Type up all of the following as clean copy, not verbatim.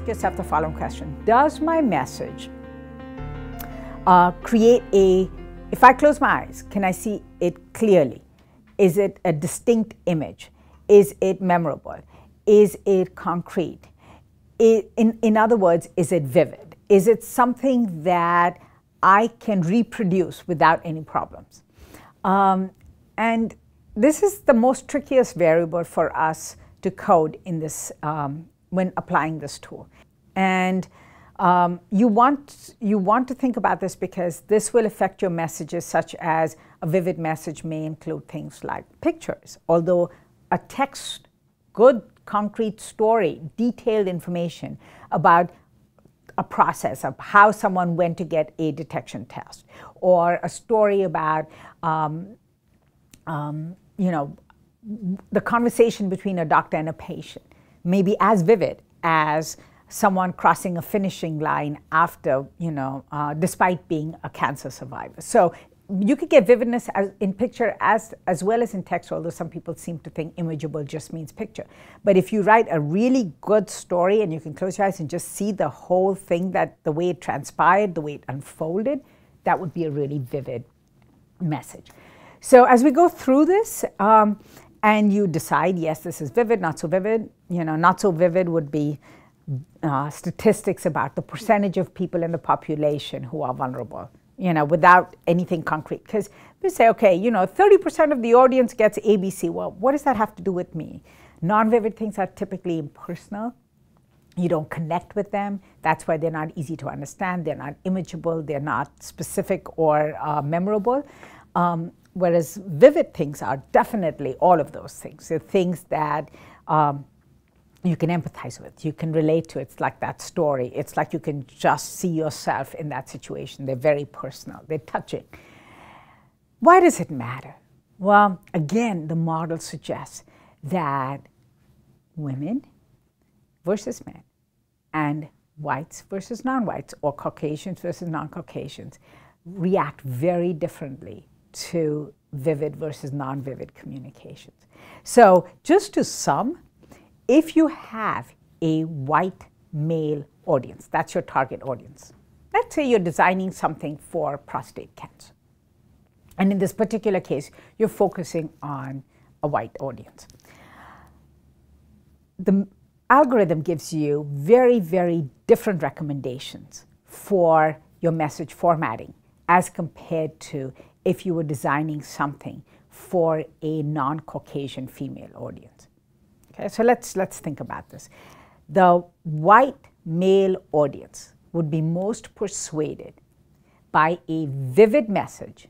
yourself the following question. Does my message if I close my eyes, can I see it clearly? Is it a distinct image? Is it memorable? Is it concrete? In other words, is it vivid? Is it something that I can reproduce without any problems? And this is the most trickiest variable for us to code in this when applying this tool. And you want to think about this because this will affect your messages, such as a vivid message may include things like pictures, although a text, good concrete story, detailed information about a process of how someone went to get a detection test, or a story about the conversation between a doctor and a patient may be as vivid as someone crossing a finishing line after, despite being a cancer survivor. So you could get vividness in picture as well as in text, although some people seem to think imageable just means picture. But if you write a really good story and you can close your eyes and just see the whole thing, the way it transpired, the way it unfolded, that would be a really vivid message. So as we go through this, and you decide, yes, this is vivid, not so vivid, not so vivid would be statistics about the percentage of people in the population who are vulnerable, without anything concrete. Because we say, okay, 30% of the audience gets ABC. Well, what does that have to do with me? Non-vivid things are typically impersonal. You don't connect with them. That's why they're not easy to understand. They're not imageable. They're not specific or memorable. Whereas vivid things are definitely all of those things. They're things that you can empathize with, you can relate to. It's like that story. It's like you can just see yourself in that situation. They're very personal. They're touching. Why does it matter? Well, again, the model suggests that women versus men, and whites versus non-whites, or Caucasians versus non-Caucasians, react very differently to vivid versus non-vivid communications. So just to sum, if you have a white male audience, that's your target audience. Let's say you're designing something for prostate cancer. And in this particular case, you're focusing on a white audience. The algorithm gives you very, very different recommendations for your message formatting as compared to if you were designing something for a non-Caucasian female audience. Okay, so let's think about this. The white male audience would be most persuaded by a vivid message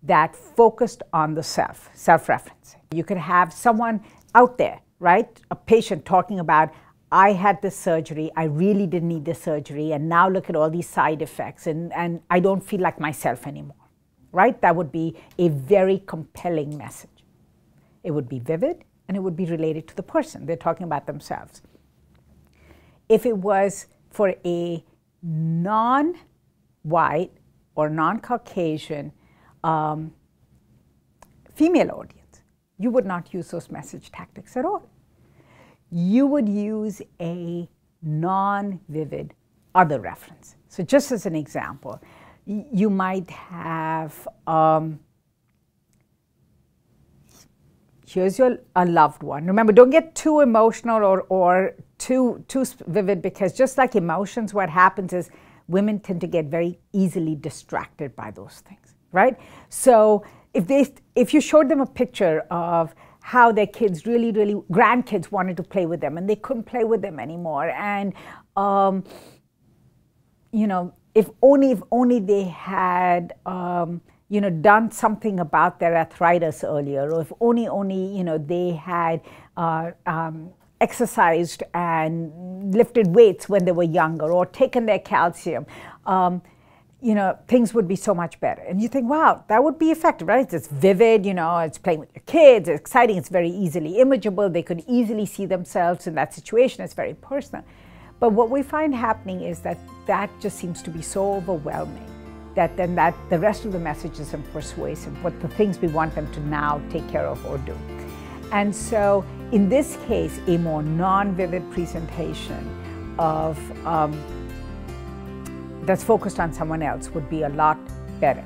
that focused on the self-referencing. You could have someone out there, right? A patient talking about, I had this surgery, I really didn't need this surgery, and now look at all these side effects, and I don't feel like myself anymore. Right? That would be a very compelling message. It would be vivid, and it would be related to the person. They're talking about themselves. If it was for a non-white or non-Caucasian female audience, you would not use those message tactics at all. You would use a non-vivid other reference. So just as an example, you might have, here's a loved one. Remember, don't get too emotional or too vivid, because just like emotions, what happens is women tend to get very easily distracted by those things, right? So if you showed them a picture of how their kids grandkids wanted to play with them and they couldn't play with them anymore, and if only they had done something about their arthritis earlier, or if only they had exercised and lifted weights when they were younger, or taken their calcium, things would be so much better. And you think, wow, that would be effective, right? It's vivid, it's playing with your kids, it's exciting, it's very easily imageable, they could easily see themselves in that situation, it's very personal. But what we find happening is that just seems to be so overwhelming that the rest of the message isn't persuasive, what the things we want them to now take care of or do. And so in this case, a more non-vivid presentation of that's focused on someone else would be a lot better.